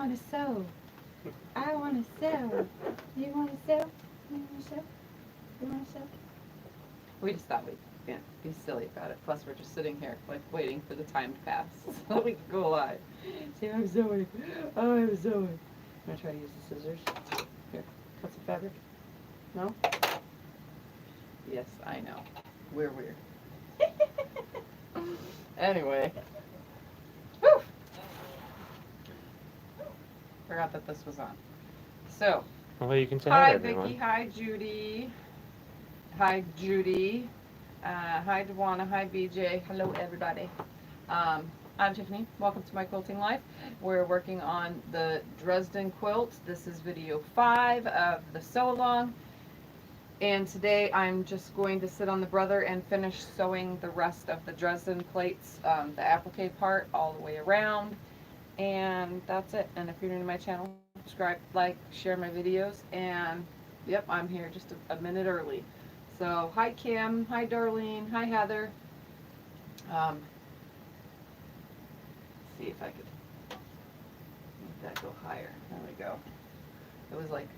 want to sew. I want to sew. You want to sew? You want to sew? You want to sew? We just thought we'd be silly about it. Plus, we're just sitting here, like, waiting for the time to pass so we can go live. See, I'm sewing. Oh, I'm sewing. I'm going to try to use the scissors. Here, cut some fabric. No? Yes, I know. We're weird. Anyway. Whew. Forgot that this was on. So. Well, you can say hi, Vicky. Hi, Judy. Hi, Judy. Hi, Dewana. Hi, BJ. Hello, everybody. I'm Tiffany. Welcome to my quilting life. We're working on the Dresden Quilt. This is video 5 of the sew along. And today I'm just going to sit on the brother and finish sewing the rest of the Dresden plates, the applique part all the way around. And that's it. And if you're new to my channel, subscribe, like, share my videos. And yep, I'm here just a minute early. So hi Kim, hi Darlene, hi Heather. Let's see if I could make that go higher. There we go. It was like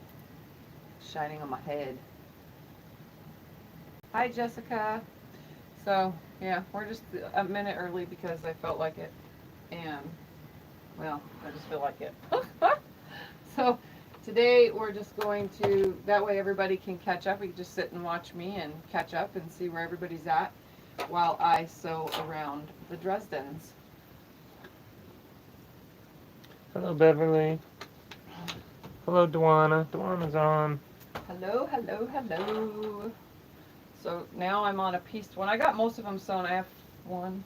shining on my head. Hi Jessica. So yeah, we're just a minute early because I felt like it, and well, I just feel like it. So today we're just going to, that way everybody can catch up. We can just sit and watch me and catch up and see where everybody's at while I sew around the Dresdens. Hello, Beverly. Hello, Dewana. Dewana's on. Hello, hello, hello. So now I'm on a piece. When I got most of them sewn, I have 1,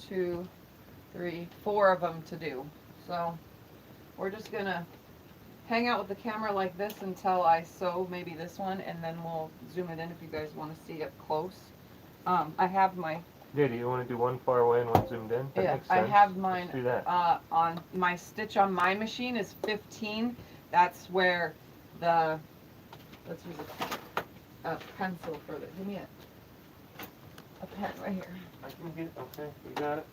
2, 3, 4 of them to do. So we're just gonna hang out with the camera like this until I sew maybe this one, and then we'll zoom it in if you guys want to see up close. I have my... Yeah, do you want to do one far away and one zoomed in? That makes sense. I have mine. Let's do that. On my stitch on my machine is 15. That's where the... Let's use a pencil for the... Give me a pen right here. I can get it. Okay, you got it.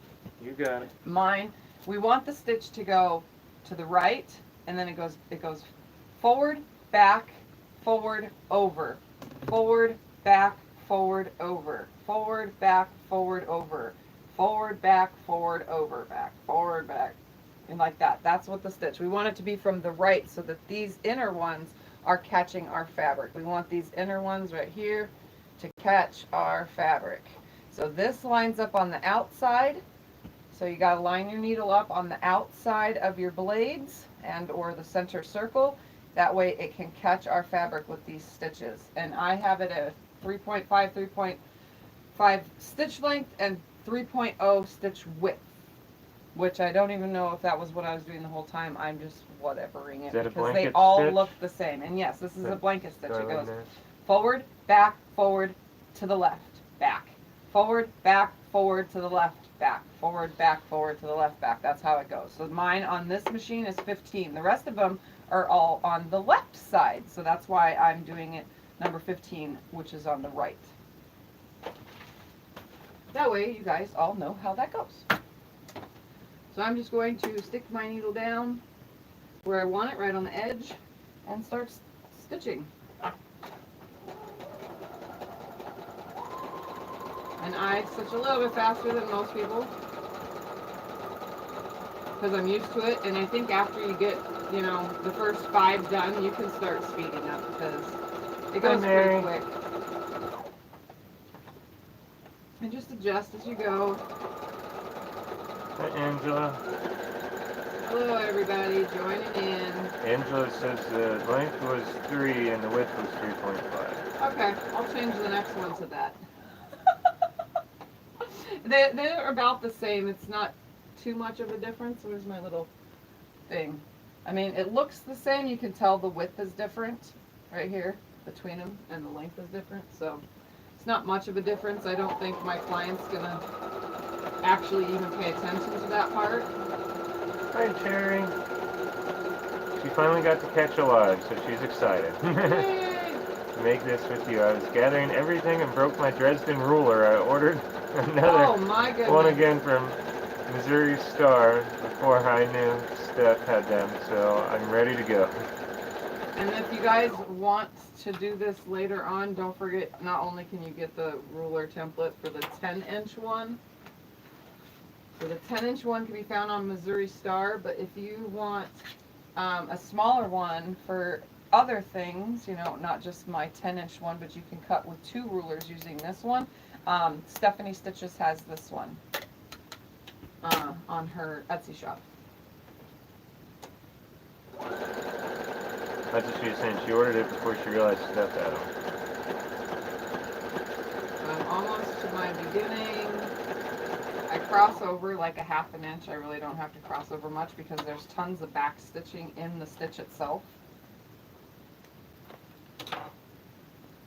You got it. Mine, we want the stitch to go to the right, and then it goes forward, back, forward, over, forward, back, forward, over, forward, back, forward, over, forward, back, forward, over, back, forward, back, and like that. That's what the stitch. We want it to be from the right so that these inner ones are catching our fabric. We want these inner ones right here to catch our fabric. So this lines up on the outside. So you got to line your needle up on the outside of your blades and or the center circle. That way it can catch our fabric with these stitches. And I have it at 3.5, 3.5 stitch length and 3.0 stitch width, which I don't even know if that was what I was doing the whole time. I'm just whatevering it because they all look the same. And yes, this is a blanket stitch. It goes forward, back, forward, to the left, back, forward, back, forward, to the left, back, forward, back, forward, to the left, back. That's how it goes. So mine on this machine is 15. The rest of them are all on the left side. So that's why I'm doing it number 15, which is on the right. That way you guys all know how that goes. So I'm just going to stick my needle down where I want it, right on the edge, and start stitching. And I stitch a little bit faster than most people because I'm used to it, and I think after you get, you know, the first 5 done, you can start speeding up because it goes pretty quick. And just adjust as you go. Hi, Angela. Hello, everybody. Joining in. Angela says the length was 3 and the width was 3.5. Okay, I'll change the next one to that. They're about the same. It's not too much of a difference. Where's my little thing? I mean, it looks the same. You can tell the width is different right here between them, and the length is different. So it's not much of a difference. I don't think my client's going to actually even pay attention to that part. Hi, Cherry. She finally got to catch a live, so she's excited. To make this with you. I was gathering everything and broke my Dresden ruler. I ordered another one again from Missouri Star before I knew that had them, so I'm ready to go. And if you guys want to do this later on, don't forget, not only can you get the ruler template for the 10-inch one. So the 10-inch one can be found on Missouri Star, but if you want a smaller one for other things, you know, not just my 10-inch one, but you can cut with 2 rulers using this one. Stephanie Stitches has this one on her Etsy shop. That's what she was saying. She ordered it before she realized Steph had them. I'm almost to my beginning. I cross over like a 1/2 inch. I really don't have to cross over much because there's tons of back stitching in the stitch itself.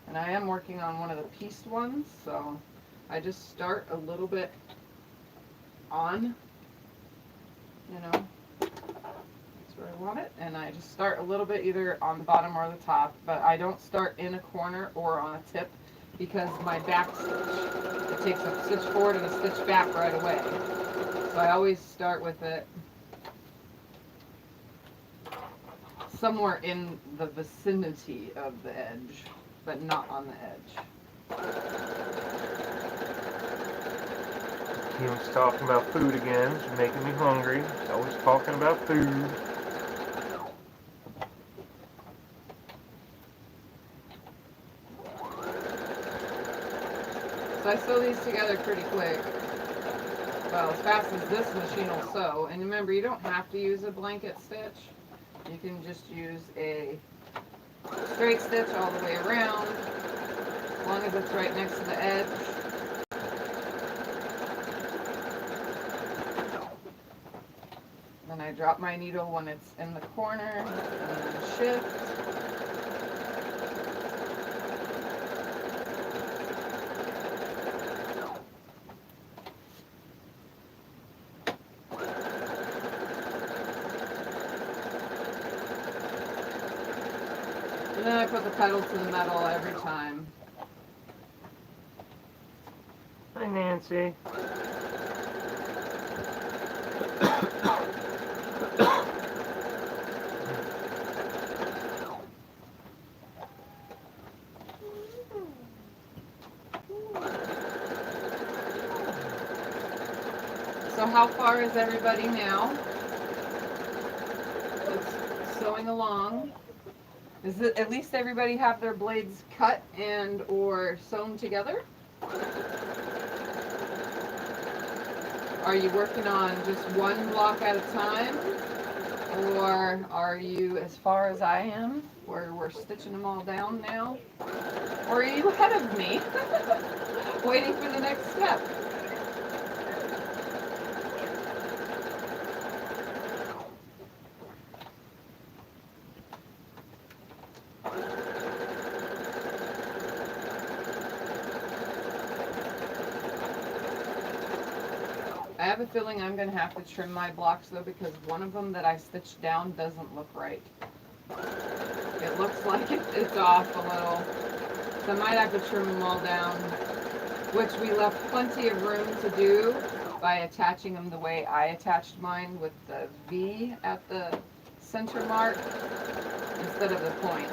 And I am working on one of the pieced ones, so I just start a little bit on, you know, that's where I want it, and I just start a little bit either on the bottom or the top, but I don't start in a corner or on a tip because my back stitch, it takes a stitch forward and a stitch back right away. So I always start with it somewhere in the vicinity of the edge, but not on the edge. Kim's talking about food again. She's making me hungry. She's always talking about food. So I sew these together pretty quick. Well, as fast as this machine will sew. And remember, you don't have to use a blanket stitch. You can just use a straight stitch all the way around, as long as it's right next to the edge. Then I drop my needle when it's in the corner, and then shift. And then I put the pedal to the metal every time. Hi, Nancy. So how far is everybody now? It's sewing along. Is it at least everybody have their blades cut and or sewn together? Are you working on just one block at a time? Or are you as far as I am, where we're stitching them all down now? Or are you ahead of me, waiting for the next step? I have a feeling I'm going to have to trim my blocks though, because one of them that I stitched down doesn't look right. It looks like it's off a little. So I might have to trim them all down, which we left plenty of room to do by attaching them the way I attached mine, with the V at the center mark instead of the point.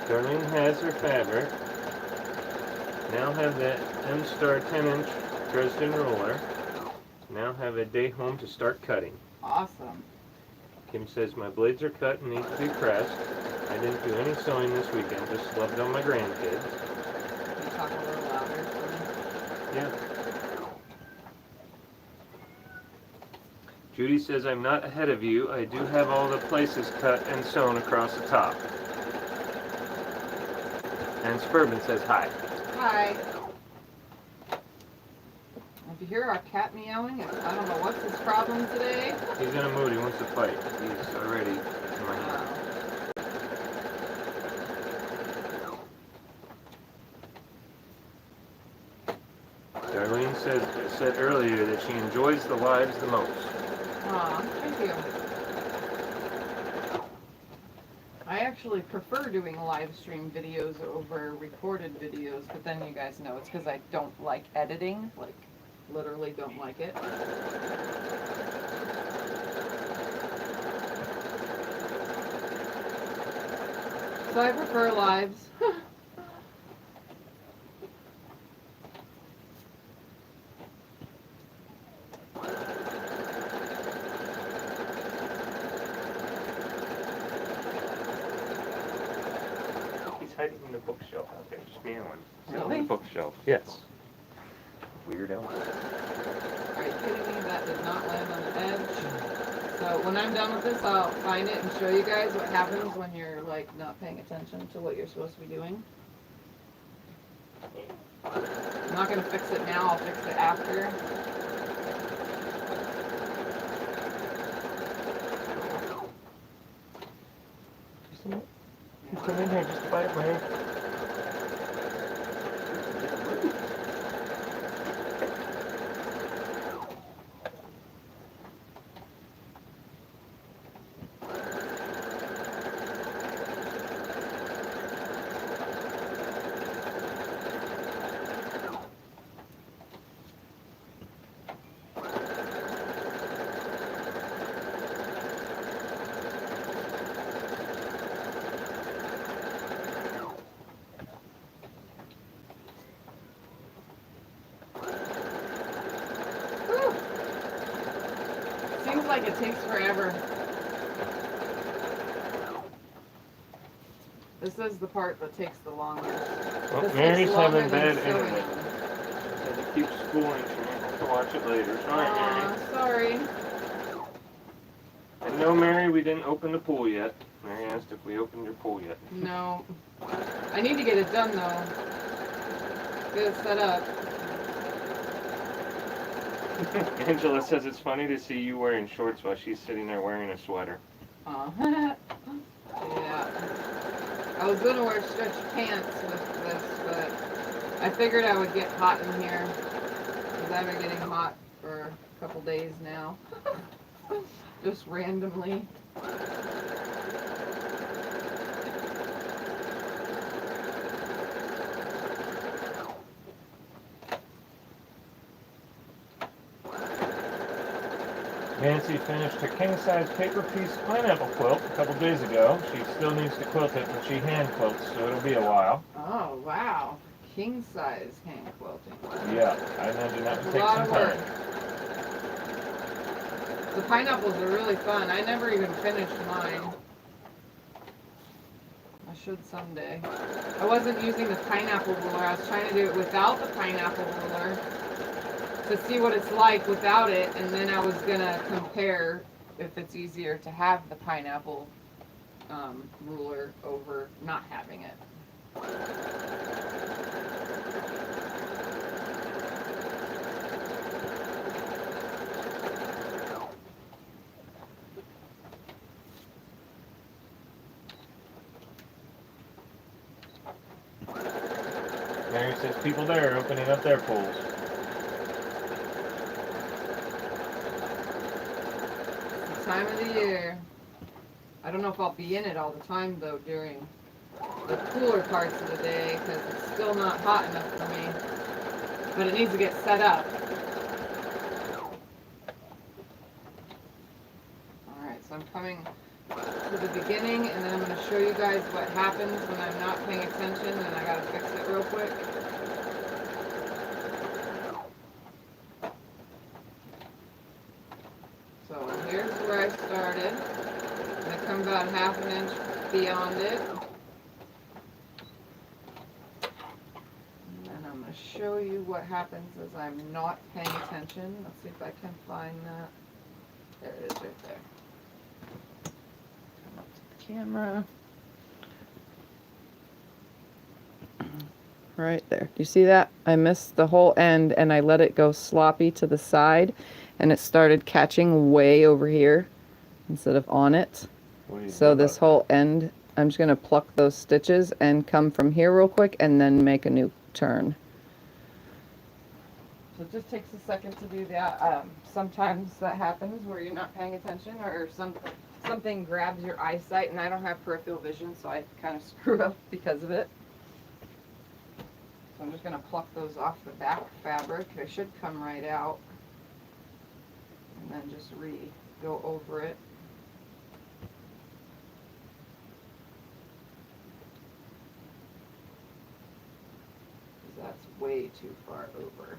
Darlene has her fabric. Now have that M-Star 10-inch Dresden ruler. Now have a day home to start cutting. Awesome. Kim says my blades are cut and need to be pressed. I didn't do any sewing this weekend, just loved on my grandkids. Can you talk a little louder for me? Yeah. Judy says, I'm not ahead of you. I do have all the places cut and sewn across the top. And Spurban says hi. Hi. If you hear our cat meowing, I don't know what's his problem today. He's in a mood. He wants to fight. He's already in my hand. Darlene said earlier that she enjoys the lives the most. Aw, thank you. I actually prefer doing live stream videos over recorded videos, but then you guys know it's because I don't like editing, like literally don't like it. So I prefer lives. Hiding in the bookshelf out there, just meowing. Really? In the bookshelf. Yes. Weirdo. Are you kidding me? That did not land on the edge. So when I'm done with this, I'll find it and show you guys what happens when you're like not paying attention to what you're supposed to be doing. I'm not going to fix it now, I'll fix it after. Come in here, just bite my hand. Seems like it takes forever. This is the part that takes the longest. Well, This Mary's takes longer having than bad sewing. internet. And it keeps schooling. She might have to watch it later. Sorry, Mary. Sorry. And no, Mary, we didn't open the pool yet. Mary asked if we opened your pool yet. No. I need to get it done though. Get it set up. Angela says it's funny to see you wearing shorts while she's sitting there wearing a sweater. Yeah. I was gonna wear stretch pants with this, but I figured I would get hot in here. Because I've been getting hot for a couple days now. Just randomly. Nancy finished her king-size paper piece pineapple quilt a couple days ago. She still needs to quilt it, but she hand quilts, so it'll be a while. Oh, wow. King size hand quilting. Yeah, I imagine that would A take lot some of time. work. The pineapples are really fun. I never even finished mine. I should someday. I wasn't using the pineapple ruler. I was trying to do it without the pineapple ruler to see what it's like without it, and then I was gonna compare if it's easier to have the pineapple ruler over not having it. Mary says people there are opening up their pools. It's the time of the year. I don't know if I'll be in it all the time though during the cooler parts of the day because it's still not hot enough for me. But it needs to get set up. Alright, so I'm coming to the beginning and then I'm going to show you guys what happens when I'm not paying attention and I gotta fix it real quick. So here's where I started. I'm going to come about half an inch beyond it. And then I'm going to show you what happens as I'm not paying attention. Let's see if I can find that. There it is right there. Come up to the camera. Right there. Do you see that? I missed the whole end and I let it go sloppy to the side and it started catching way over here instead of on it. So this whole end, I'm just going to pluck those stitches and come from here real quick and then make a new turn. So it just takes a second to do that. Sometimes that happens where you're not paying attention or something grabs your eyesight, and I don't have peripheral vision, so I kind of screw up because of it. So I'm just going to pluck those off the back fabric. They should come right out. And then just go over it. That's way too far over.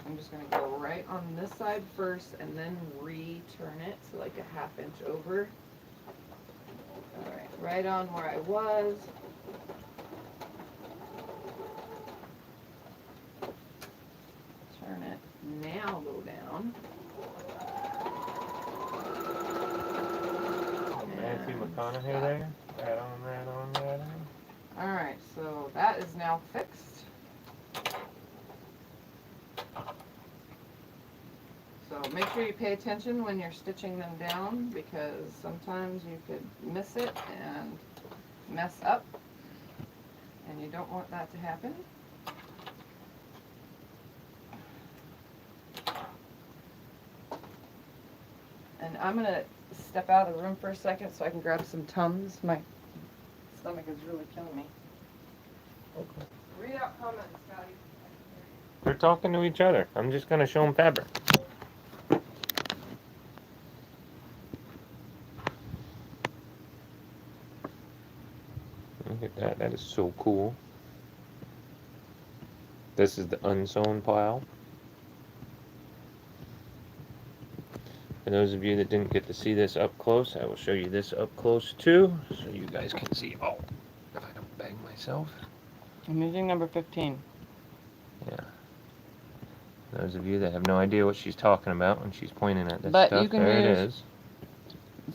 I'm just going to go right on this side first and then return it to like a 1/2 inch over. Alright, right on where I was. Turn it. Now go down. Matthew McConaughey there. Right on, right on, right on. Alright, so that is now fixed. So make sure you pay attention when you're stitching them down because sometimes you could miss it and mess up, and you don't want that to happen. And I'm going to step out of the room for a second so I can grab some Tums. My stomach is really killing me. Okay. Read out comments, Scotty. They're talking to each other. I'm just going to show them fabric. Look at that. That is so cool. This is the unsewn pile. For those of you that didn't get to see this up close, I will show you this up close too, so you guys can see. Oh, if I don't bang myself. I'm using number 15. Yeah. Those of you that have no idea what she's talking about when she's pointing at this But stuff, you can there it use is.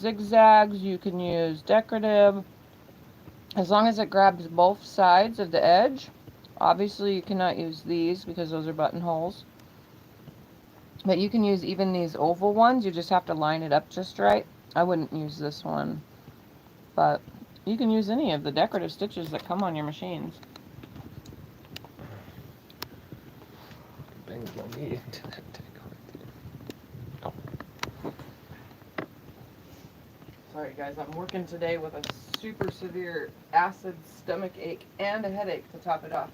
zigzags, you can use decorative, as long as it grabs both sides of the edge. Obviously you cannot use these because those are buttonholes. But you can use even these oval ones, you just have to line it up just right. I wouldn't use this one, but you can use any of the decorative stitches that come on your machines. Bang my knee into that thing right there. Oh. Sorry guys, I'm working today with a super severe acid stomach ache and a headache to top it off.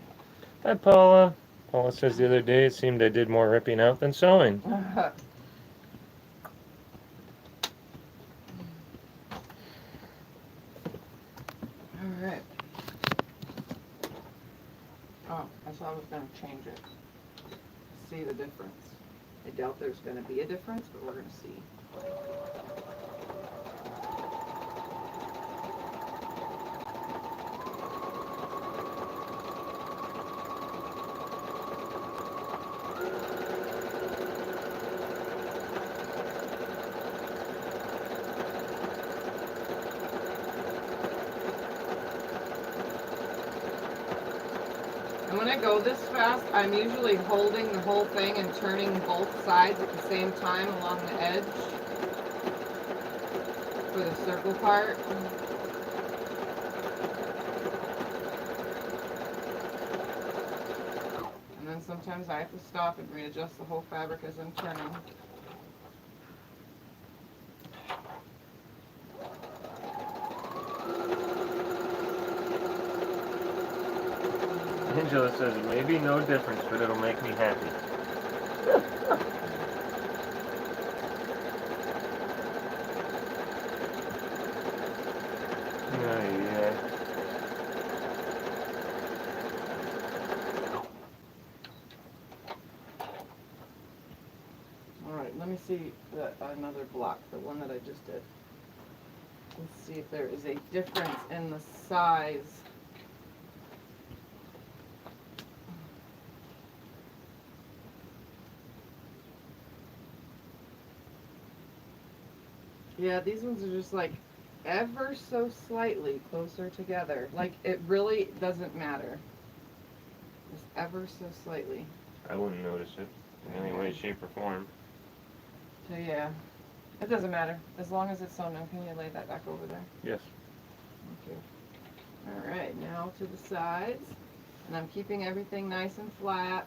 Hi, Paula. Paula says the other day it seemed I did more ripping out than sewing. Alright. Oh, I thought I was going to change it. See the difference. I doubt there's going to be a difference, but we're going to see. And when I go this fast, I'm usually holding the whole thing and turning both sides at the same time along the edge for the circle part. And then sometimes I have to stop and readjust the whole fabric as I'm turning. Angela says it may be no difference, but it'll make me happy. Yeah. Alright, let me see another block, the one that I just did. Let's see if there is a difference in the size. Yeah, these ones are just like ever so slightly closer together. Like it really doesn't matter. Just ever so slightly. I wouldn't notice it in any way, shape, or form. So yeah, it doesn't matter as long as it's sewn in. Can you lay that back over there? Yes. Thank you. All right, now to the sides, and I'm keeping everything nice and flat.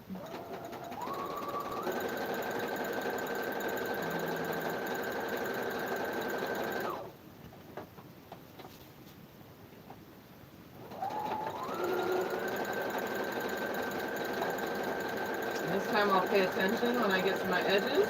This time I'll pay attention when I get to my edges.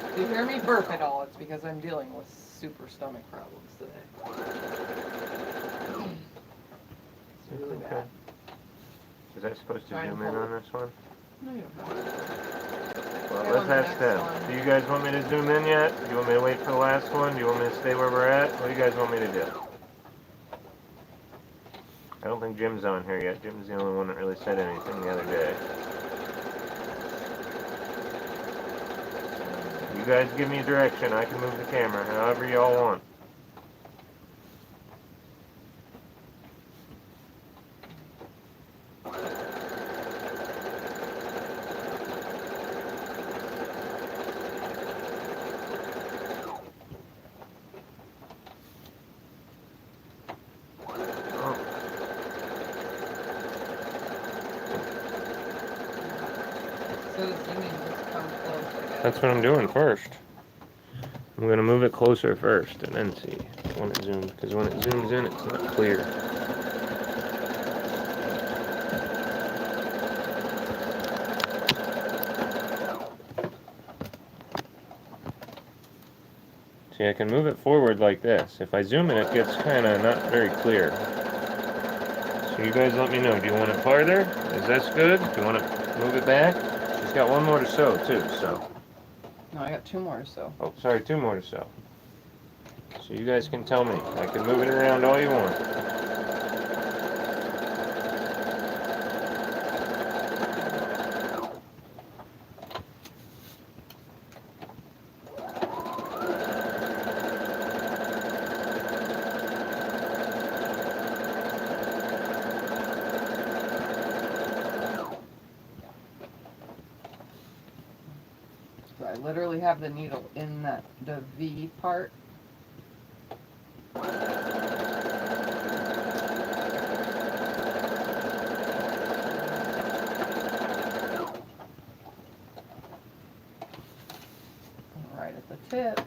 If you hear me burp at all, it's because I'm dealing with super stomach problems today. It's really bad. Is that supposed to Trying to zoom in hold on this one? No, you don't have to. Well, Okay, let's on the ask next them. one. Do you guys want me to zoom in yet? Do you want me to wait for the last one? Do you want me to stay where we're at? What do you guys want me to do? I don't think Jim's on here yet. Jim's the only one that really said anything the other day. You guys give me direction. I can move the camera however y'all want. So you mean just come close, I guess. That's what I'm doing first. I'm going to move it closer first and then see when it zooms. Because when it zooms in, it's not clear. See, I can move it forward like this. If I zoom in, it gets kind of not very clear. So you guys let me know. Do you want it farther? Is this good? Do you want to move it back? She's got one more to sew, too, so. No, I got two more, so. Oh, sorry, two more to sew. So you guys can tell me. I can move it around all you want. So I literally have the needle in the V part. Right at the tip.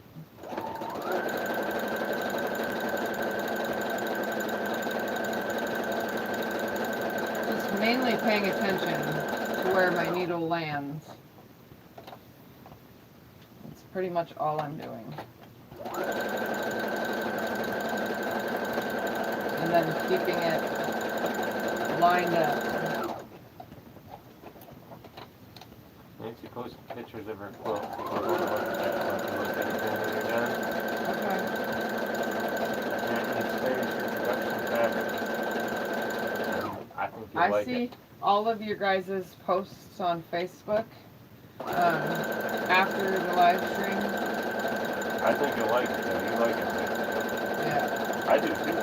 Just mainly paying attention to where my needle lands. That's pretty much all I'm doing. And then keeping it lined up. Nancy posted pictures of her quilt. If you want to look at that, you look at it when you're done. Okay. Apparently it's very production fabric. I think you'll I like see it. all of your guys' posts on Facebook after the live stream. I think you'll like it though. You like it too. Yeah. I do too.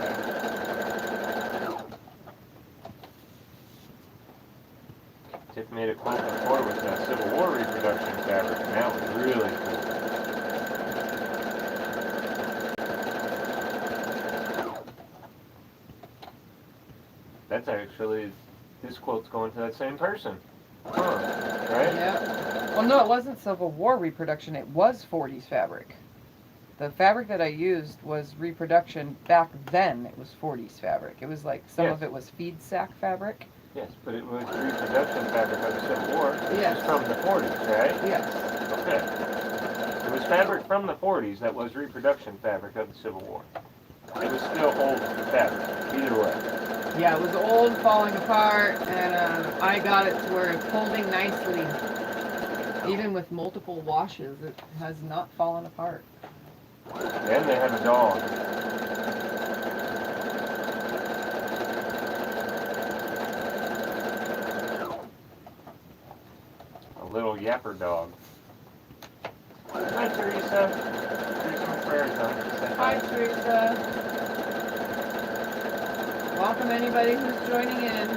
Tiff made a quilt before with Civil War reproduction fabric, and that was really cool. That's actually, this quilt's going to that same person. Huh, right? Yeah. Well, no, it wasn't Civil War reproduction. It was 40s fabric. the fabric that I used was reproduction. Back then, it was 40s fabric. It was like some Yes. of it was feed sack fabric. Yes, but it was reproduction fabric of the Civil War, which Yes. is from the 40s, right? Yes. Okay. It was fabric from the 40s that was reproduction fabric of the Civil War. It was still old fabric, either way. Yeah, it was old, falling apart, and I got it to where it's holding nicely. Even with multiple washes, it has not fallen apart. And they have a dog. A little yapper dog. Hi, Teresa. Teresa McFerrin. Hi, Teresa. Welcome anybody who's joining in.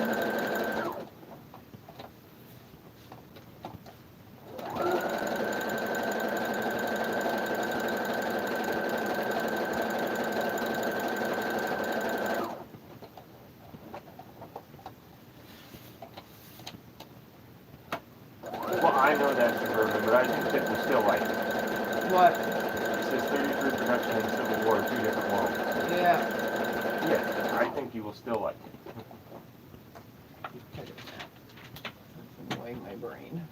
Well, I know that's suburban, but I think that we still like it. What? It says 30s reproduction and Civil War are 2 different worlds. Yeah. Yes, I think you will still like it. That's annoying my brain.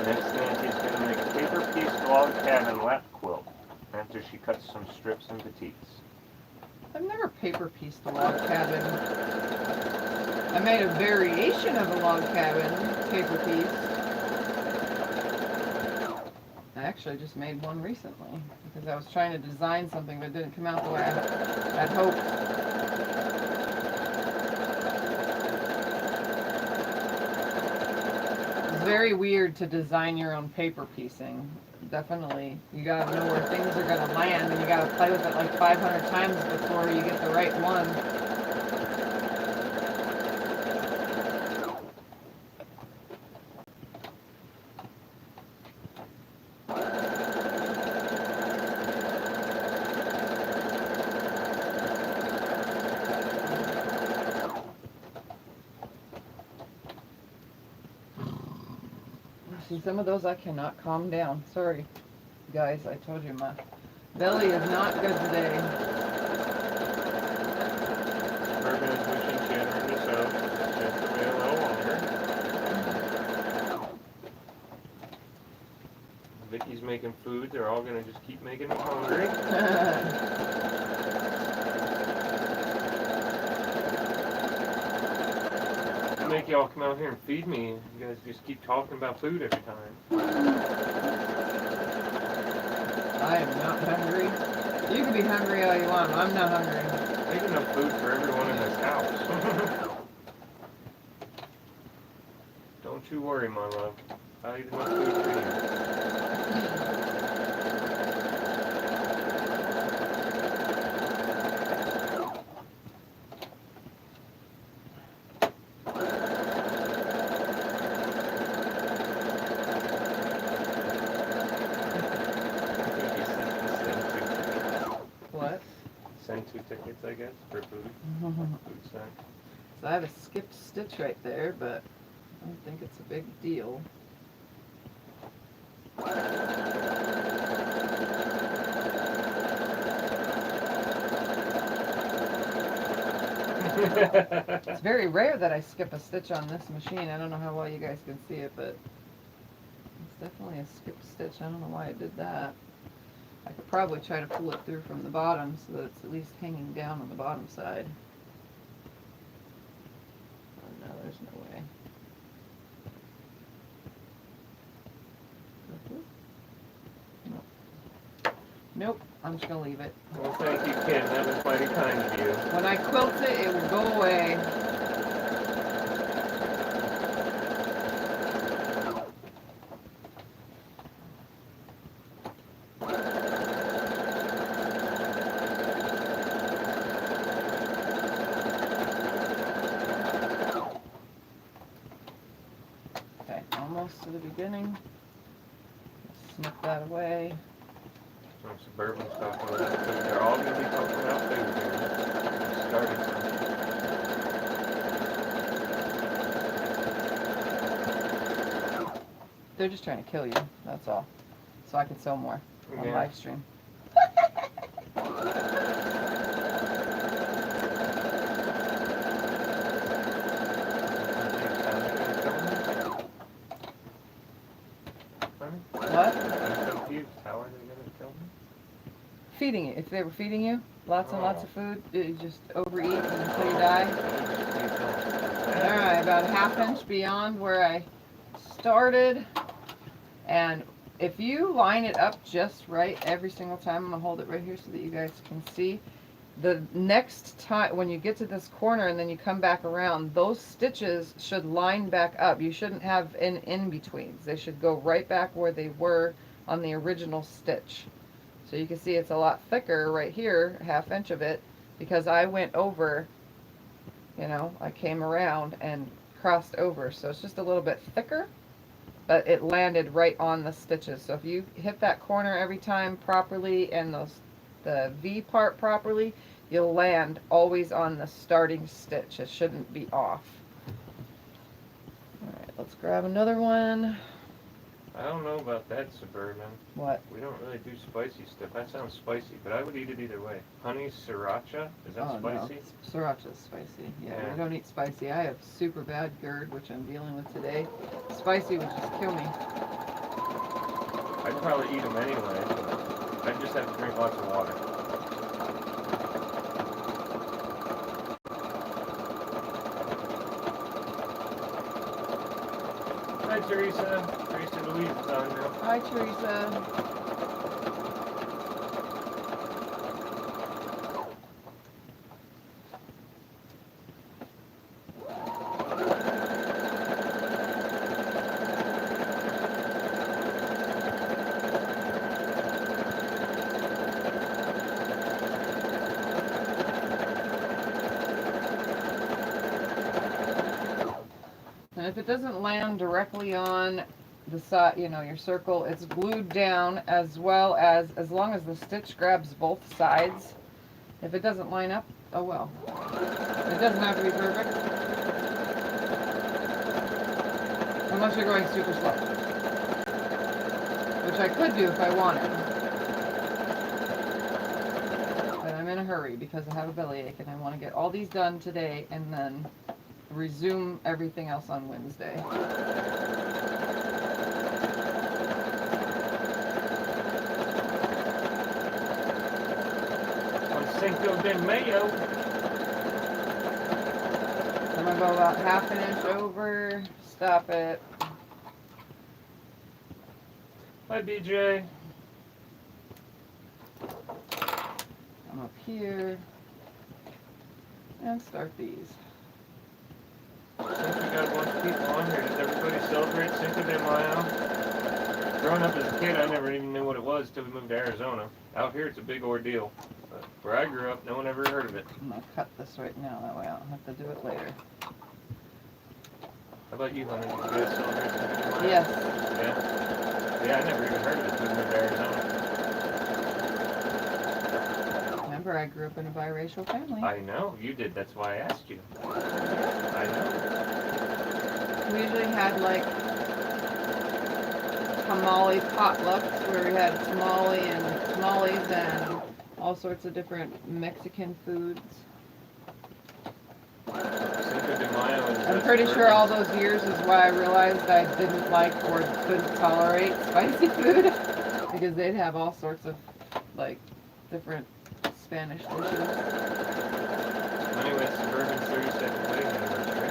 Next, Nancy's going to make a paper piece log cabin lap quilt after she cuts some strips and petites. I've never paper pieced a log cabin. I made a variation of a log cabin paper piece. I actually just made one recently because I was trying to design something but it didn't come out the way I'd hoped. It's very weird to design your own paper piecing. Definitely. You gotta know where things are gonna land and you gotta play with it like 500 times before you get the right one. See, some of those I cannot calm down. Sorry, guys, I told you my belly is not good today. Bourbon is wishing she had heard this out just to wait a little longer. Vicky's making food. They're all going to just keep making me hungry. Make y'all come out here and feed me. You guys just keep talking about food every time. I am not hungry. You can be hungry all you want. I'm not hungry. There's enough food for everyone in this house. Don't you worry, my love. I'll eat enough food for you. What? Send 2 tickets, I guess, for food. Food sent. So I have a skipped stitch right there, but I don't think it's a big deal. It's very rare that I skip a stitch on this machine. I don't know how well you guys can see it, but it's definitely a skipped stitch. I don't know why I did that. I could probably try to pull it through from the bottom so that it's at least hanging down on the bottom side. Oh no, there's no way. Nope. Nope, I'm just gonna leave it. Well, thank you, Ken. That was mighty kind of you. When I quilt it, it will go away. Okay, almost to the beginning. Snip that away. Some suburban stuff with that food. They're all going to be talking about food here. Starting some. They're just trying to kill you. That's all. So I can sell more on Yeah. live stream. What? I'm confused. How are they gonna kill me? Feeding you. If they were feeding you lots and lots of food, you just overeat until you die. Alright, about a ½ inch beyond where I started. And if you line it up just right every single time, I'm going to hold it right here so that you guys can see. The next time, when you get to this corner and then you come back around, those stitches should line back up. You shouldn't have in-betweens. They should go right back where they were on the original stitch. So you can see it's a lot thicker right here, ½ inch of it, because I went over, you know, I came around and crossed over. So it's just a little bit thicker, but it landed right on the stitches. So if you hit that corner every time properly and the V part properly, you'll land always on the starting stitch. It shouldn't be off. Alright, let's grab another one. I don't know about that, Suburban. What? We don't really do spicy stuff. That sounds spicy, but I would eat it either way. Honey sriracha? Is that spicy? No. Sriracha's spicy. Yeah, Yeah. we don't eat spicy. I have super bad GERD, which I'm dealing with today. Spicy would just kill me. I'd probably eat them anyway, but I'd just have to drink lots of water. Hi, Teresa. Teresa Louise is on now. Hi, Teresa. And if it doesn't land directly on the side, you know, your circle, it's glued down as long as the stitch grabs both sides. If it doesn't line up, oh well. It doesn't have to be perfect. Unless you're going super slow. Which I could do if I wanted. But I'm in a hurry because I have a bellyache and I want to get all these done today and then resume everything else on Wednesday. On Cinco de Mayo. I'm going to go about ½ an inch over, stop it. Hi, BJ. I'm up here and start these. Since we got a bunch of people on here, does everybody celebrate Cinco de Mayo? Growing up as a kid, I never even knew what it was till we moved to Arizona. Out here, it's a big ordeal. But where I grew up, no one ever heard of it. I'm going to cut this right now, that way I don't have to do it later. How about you, honey? Did you guys celebrate Cinco de Mayo? Yes. Yeah? Yeah, I never even heard of it till we moved to Arizona. Remember, I grew up in a biracial family. I know, you did. That's why I asked you. I know. We usually had like tamale potlucks where we had tamales and all sorts of different Mexican foods. Cinco de Mayo is I'm pretty sure all those years is why I realized I didn't like or couldn't tolerate spicy food because they'd have all sorts of like different Spanish dishes. Anyway, it's Suburban's 32nd wedding anniversary.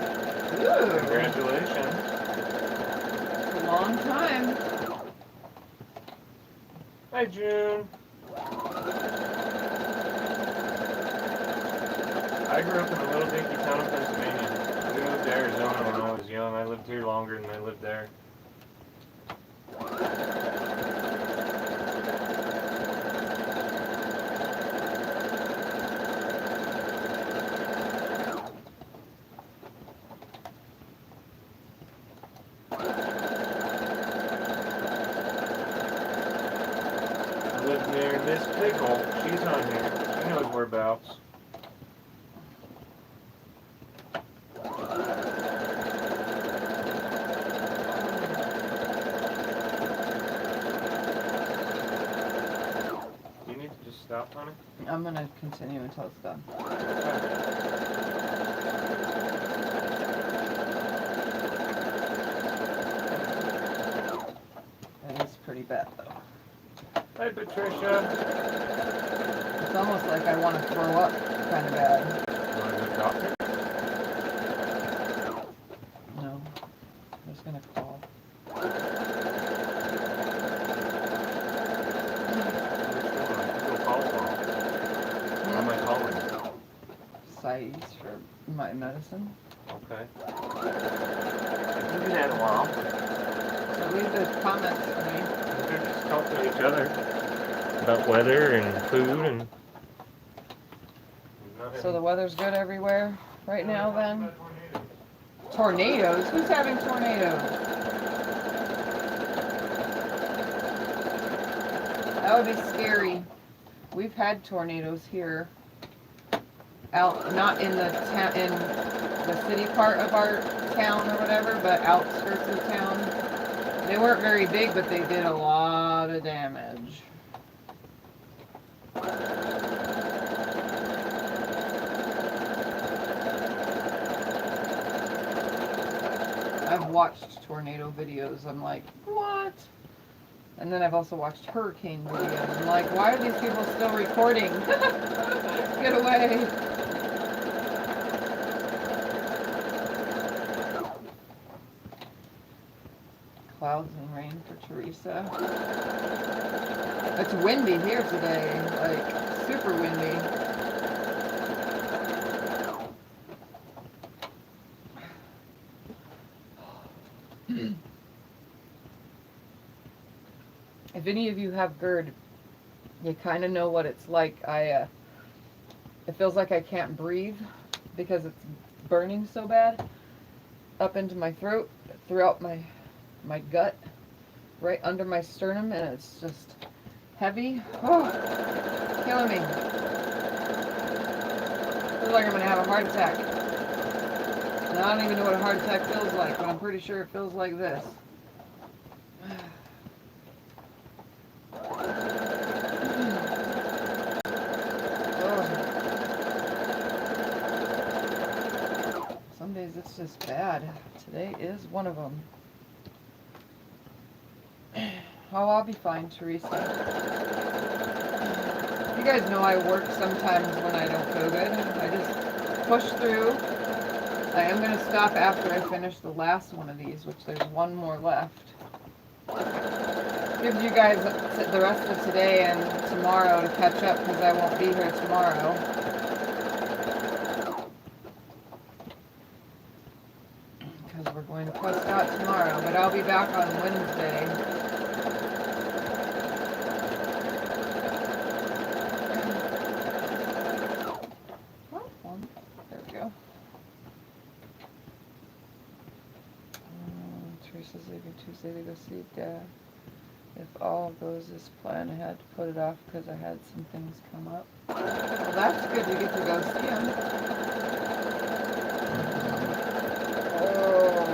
Ooh, Congratulations. a long time. Hi, June. I grew up in a little dinky town of Pennsylvania. We moved to Arizona when I was young. I lived here longer than I lived there. I live near Miss Pickle. She's on here. She knows whereabouts. stop, honey? I'm gonna continue until it's done. It is pretty bad though. Hi, Patricia. It's almost like I want to throw up kind of bad. You want to go doctor? No. I'm just gonna call. Go call for him. How am I calling? Sites for my medicine. Okay. You do that a while. So leave the comments for me. They're just talking to each other about weather and food and. So the weather's good everywhere right now then? Tornadoes? Who's having tornadoes? That would be scary. We've had tornadoes here. Out, not in the town, in the city part of our town or whatever, but outskirts of town. They weren't very big, but they did a lot of damage. I've watched tornado videos. I'm like, what? And then I've also watched hurricane videos. I'm like, why are these people still recording? Get away. Clouds and rain for Teresa. It's windy here today, like super windy. If any of you have GERD, you kind of know what it's like. It feels like I can't breathe because it's burning so bad up into my throat, throughout my gut, right under my sternum, and it's just heavy. Oh, killing me. Feels like I'm gonna have a heart attack. And I don't even know what a heart attack feels like, but I'm pretty sure it feels like this. Some days it's just bad. Today is one of them. Oh, I'll be fine, Teresa. You guys know I work sometimes when I don't feel good. I just push through. I am going to stop after I finish the last one of these, which there's one more left. Gives you guys the rest of today and tomorrow to catch up because I won't be here tomorrow. Because we're going to Postcards tomorrow, but I'll be back on Wednesday. There we go. Teresa's leaving Tuesday to go see Dad. If all goes as planned, I had to put it off because I had some things come up. Well, that's good. We get to go see him. Oh.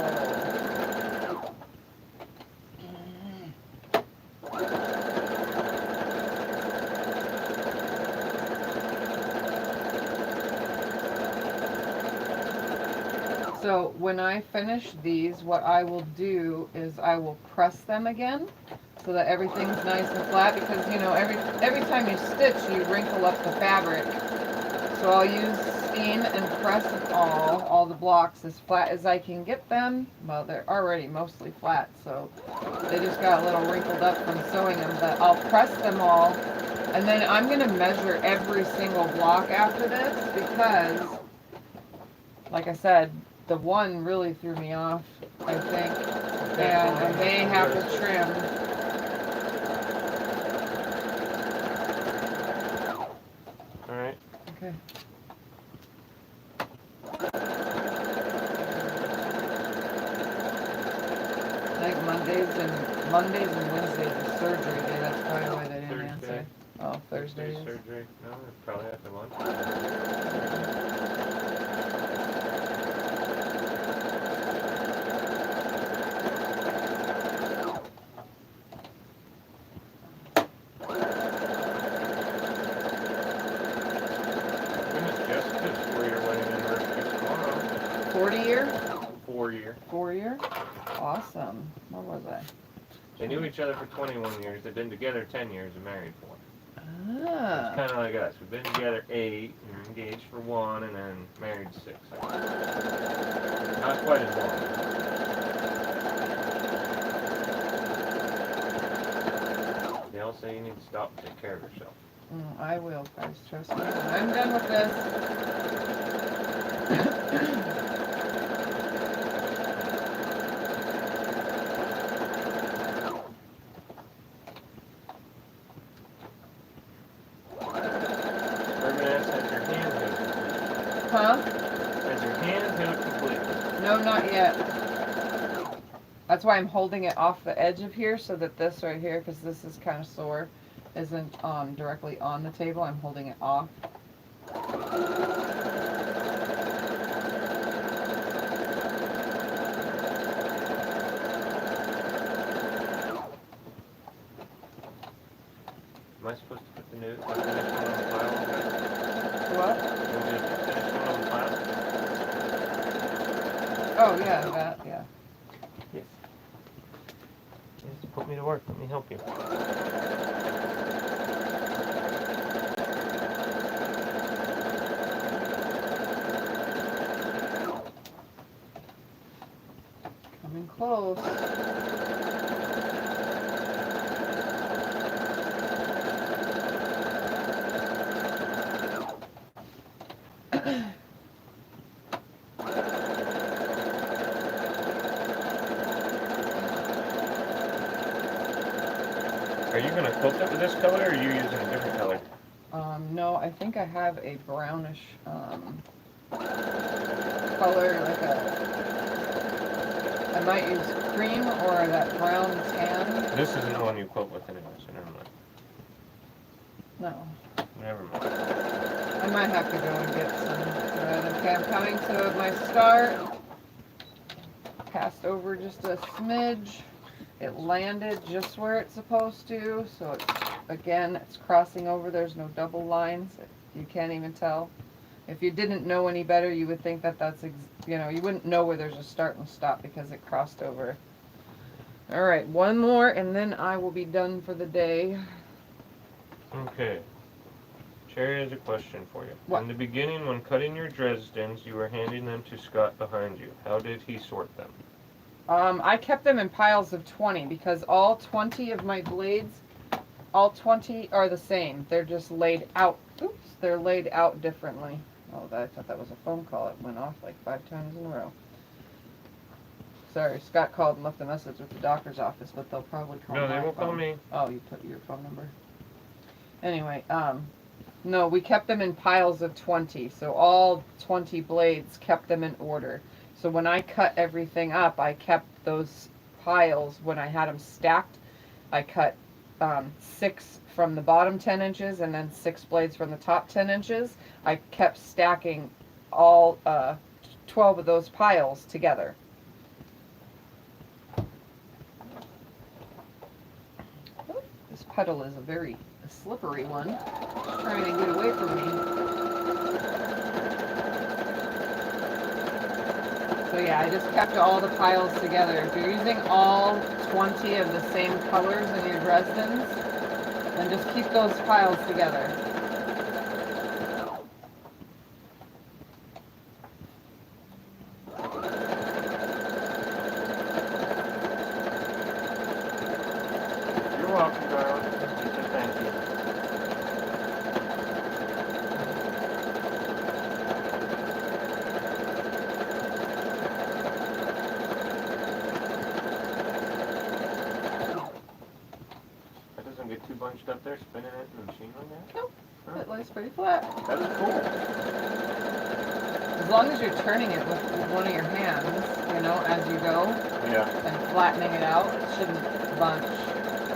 So when I finish these, what I will do is I will press them again so that everything's nice and flat, because you know every time you stitch you wrinkle up the fabric. So I'll use steam and press all the blocks as flat as I can get them. Well, they're already mostly flat, so they just got a little wrinkled up from sewing them, but I'll press them all, and then I'm going to measure every single block after this, because like I said, the one really threw me off, I think, and I may have to trim. Alright. Okay. I think Mondays and Wednesdays is surgery day. That's probably why they didn't answer. Oh, Thursday is. Surgery. No, it's probably after lunch. 4-year. 4-year? Awesome. Where was I? They knew each other for 21 years. They've been together 10 years and married 4. Ah. It's kind of like us. We've been together 8, and we're engaged for 1, and then married 6. Not quite as long. They all say you need to stop and take care of yourself. I will, guys. Trust me. I'm done with this. Huh? Has your hand healed completely? No, not yet. That's why I'm holding it off the edge of here so that this right here, because this is kind of sore, isn't directly on the table. I'm holding it off. Am I supposed to put the finish one on the pile? What? Finish one on the pile? Oh, yeah, that, yeah. Yes. Yes, put me to work. Let me help you. Coming close. Are you going to quilt it with this color, or are you using a different color? No, I think I have a brownish color, like I might use cream or that brown tan. This isn't the one you quilt with anyway, so never mind. No. Never mind. I might have to go and get some red. Okay, I'm coming to my start. Passed over just a smidge. It landed just where it's supposed to, so it's, again, it's crossing over. There's no double lines. You can't even tell. If you didn't know any better, you would think that that's, you know, you wouldn't know where there's a start and stop because it crossed over. All right, one more, and then I will be done for the day. Okay. Sherry has a question for you. What? In the beginning, when cutting your Dresdens, you were handing them to Scott behind you. How did he sort them? I kept them in piles of 20 because all 20 of my blades, all 20 are the same. They're just laid out. Oops, they're laid out differently. Oh, I thought that was a phone call. It went off like 5 times in a row. Sorry, Scott called and left a message with the doctor's office, but they'll probably call No, they my will call phone. me. Oh, you put your phone number. Anyway, no, we kept them in piles of 20. So all 20 blades kept them in order. So when I cut everything up, I kept those piles, when I had them stacked, I cut 6 from the bottom 10 inches and then 6 blades from the top 10 inches. I kept stacking all 12 of those piles together. This pedal is a very slippery one. It's trying to get away from me. So yeah, I just kept all the piles together. If you're using all 20 of the same colors in your Dresdens, then just keep those piles together. You're welcome, darling. Thank you. That doesn't get too bunched up there, spinning it in the machine like that? Nope, Huh. it lays pretty flat. That's cool. As long as you're turning it with one of your hands, you know, as you go, Yeah. and flattening it out, it shouldn't bunch.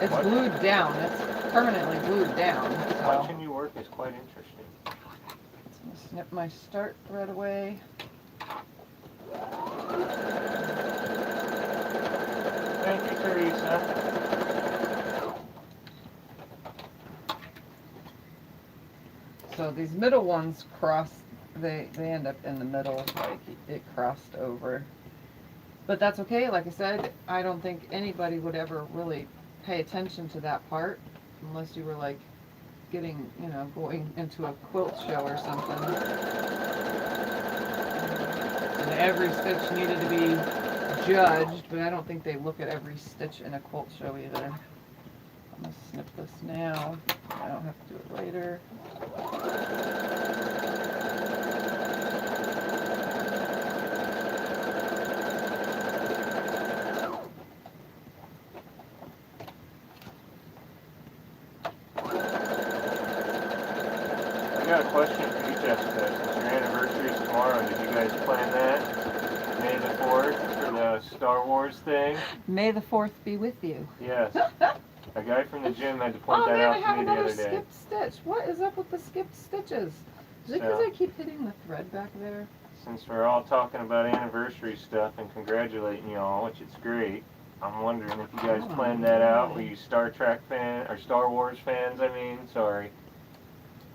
It's What? glued down. It's permanently glued down. So. Watching you work is quite interesting. I'm gonna snip my start thread away. Thank you, Teresa. So these middle ones cross, they end up in the middle, like it crossed over. But that's okay. Like I said, I don't think anybody would ever really pay attention to that part unless you were like getting, you know, going into a quilt show or something. And every stitch needed to be judged, but I don't think they look at every stitch in a quilt show either. I'm gonna snip this now. I don't have to do it later. I got a question for you, Jessica. Since your anniversary is tomorrow, did you guys plan that? May the 4th for the Star Wars thing? May the 4th be with you. Yes. A guy from the gym had to point that man, out I to have me the another other day. skipped stitch. What is up with the skipped stitches? Is it because I keep hitting the thread back there? Since we're all talking about anniversary stuff and congratulating y'all, which is great, I'm wondering if you guys planned that out. Were you Star Trek fan or Star Wars fans? I mean, sorry.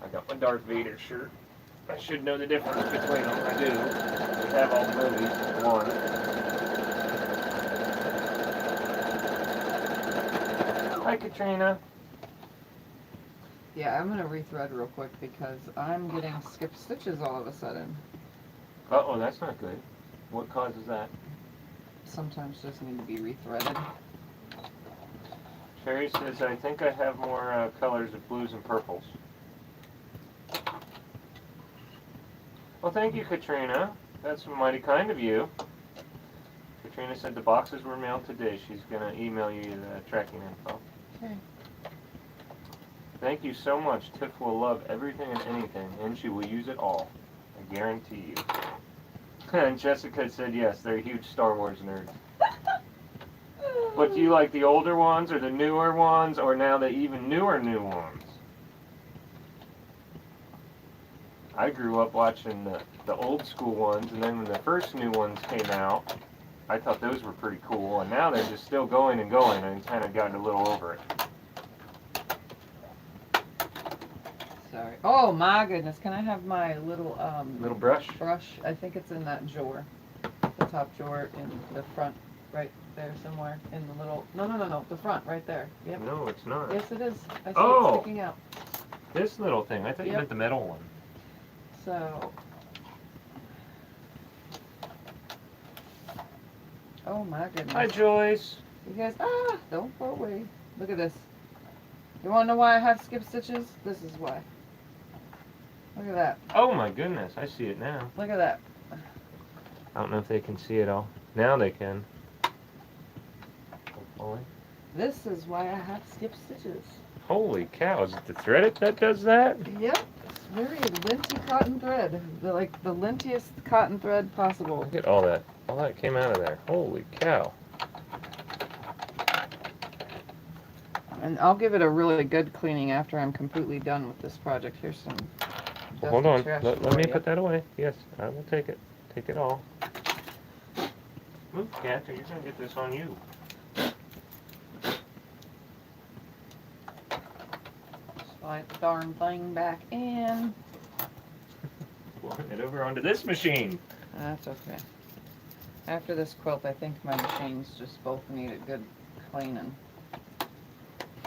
I got my Darth Vader shirt. I should know the difference between them. I do. We have all the movies. One. Hi, Katrina. Yeah, I'm gonna rethread real quick because I'm getting skipped stitches all of a sudden. Uh-oh, that's not good. What causes that? Sometimes just need to be rethreaded. Sherry says, I think I have more colors of blues and purples. Well, thank you, Katrina. That's mighty kind of you. Katrina said the boxes were mailed today. She's going to email you the tracking info. Okay. Thank you so much. Tiff will love everything and anything, and she will use it all. I guarantee you. And Jessica said, yes, they're huge Star Wars nerds. But do you like the older ones, or the newer ones, or now the even newer new ones? I grew up watching the old school ones, and then when the first new ones came out, I thought those were pretty cool, and now they're just still going, and kind of gotten a little over it. Sorry. Oh my goodness! Can I have my little Little brush? Brush. I think it's in that drawer, the top drawer in the front, right there somewhere in the little. No, the front right there. Yep. No, it's not. Yes, it is. I see Oh! it sticking out. This little thing. I thought you Yep. meant the metal one. So. Oh my goodness. Hi, Joyce. You guys, don't go away. Look at this. You want to know why I have skip stitches? This is why. Look at that. Oh my goodness, I see it now. Look at that. I don't know if they can see it all. Now they can. Hopefully. This is why I have skip stitches. Holy cow, is it the thread that does that? Yep. It's very linty cotton thread. Like the lintiest cotton thread possible. Look at all that. All that came out of there. Holy cow. And I'll give it a really good cleaning after I'm completely done with this project. Here's some Well, hold on. trash Let for me you. put that away. Yes, I will take it. Take it all. Move, cat, or you're going to get this on you. Slide the darn thing back in. Walking it over onto this machine. That's okay. After this quilt, I think my machines just both need a good cleaning.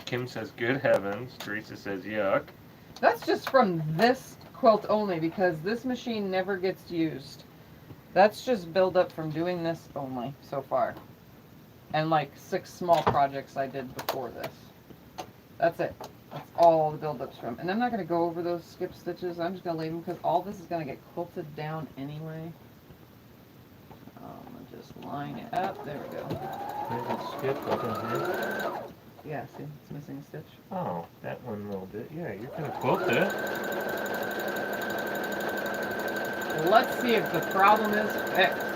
Kim says, good heavens. Teresa says, yuck. That's just from this quilt only because this machine never gets used. That's just build up from doing this only so far. And like 6 small projects I did before this. That's it. That's all the build-ups from. And I'm not going to go over those skip stitches. I'm just going to leave them because all this is going to get quilted down anyway. Just line it up. There we go. There's a skip up in here. Yeah, see? It's missing a stitch. Oh, that one little bit. Yeah, you're going to quilt it. Let's see if the problem is fixed.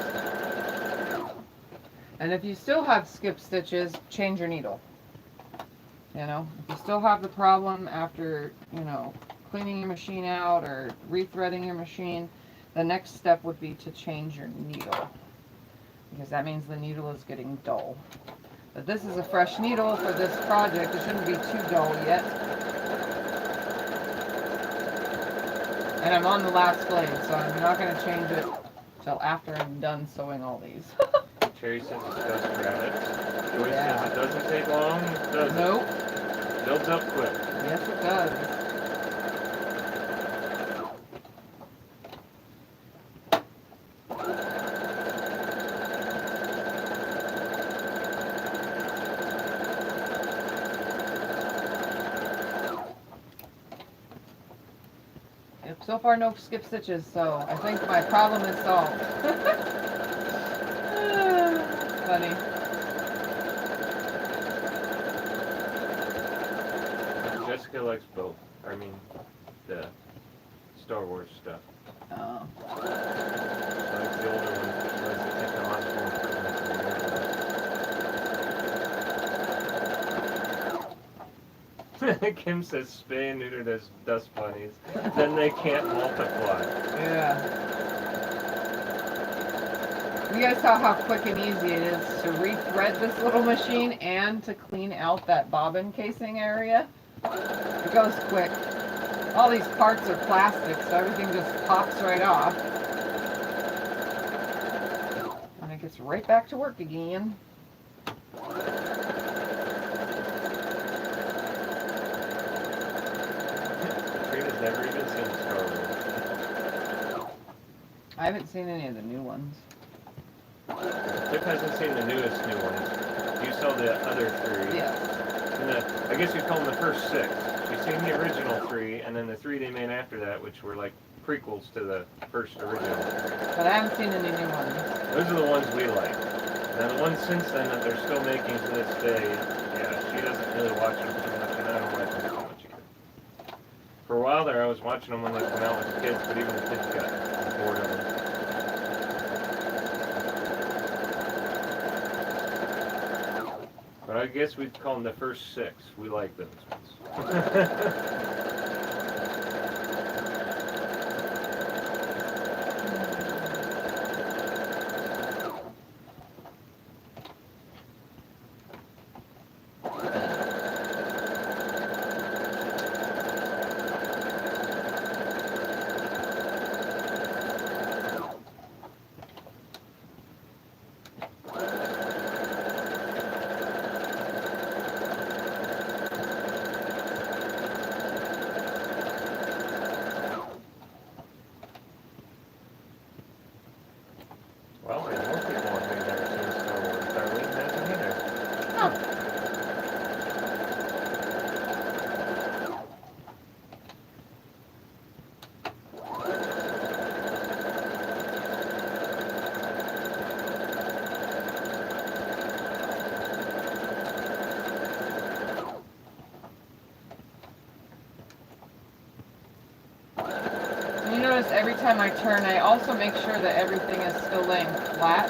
And if you still have skip stitches, change your needle. You know, if you still have the problem after, you know, cleaning your machine out or rethreading your machine, the next step would be to change your needle. Because that means the needle is getting dull. But this is a fresh needle for this project. It shouldn't be too dull yet. And I'm on the last blade, so I'm not going to change it until after I'm done sewing all these. Cherry says it's Ghost Rabbit. Joyce Yeah. says it doesn't take long, does Nope. it? Builds up quick. Yes, it does. Yep, so far no skip stitches, so I think my problem is solved. Funny. Jessica likes both. I mean, the Star Wars stuff. Oh. She likes the older ones, but she likes the technological improvements. Kim says spay and neuter those dust bunnies. Then they can't multiply. Yeah. You guys saw how quick and easy it is to rethread this little machine and to clean out that bobbin casing area. It goes quick. All these parts are plastic, so everything just pops right off. And it gets right back to work again. Trina's never even seen Star Wars. I haven't seen any of the new ones. Tiff hasn't seen the newest new ones. You saw the other three. Yes. And I guess you'd call them the first 6. You've seen the original 3, and then the 3 they made after that, which were like prequels to the first original. But I haven't seen any new ones. Those are the ones we like. Now the ones since then that they're still making to this day, yeah, she doesn't really watch them too much, and I don't like them too much either. For a while there, I was watching them when they come out with the kids, but even the kids got bored of them. But I guess we'd call them the first 6. We like those ones. Well, and more people on here never seen Star Wars. Darlene hasn't either. Huh. You notice every time I turn, I also make sure that everything is still laying flat.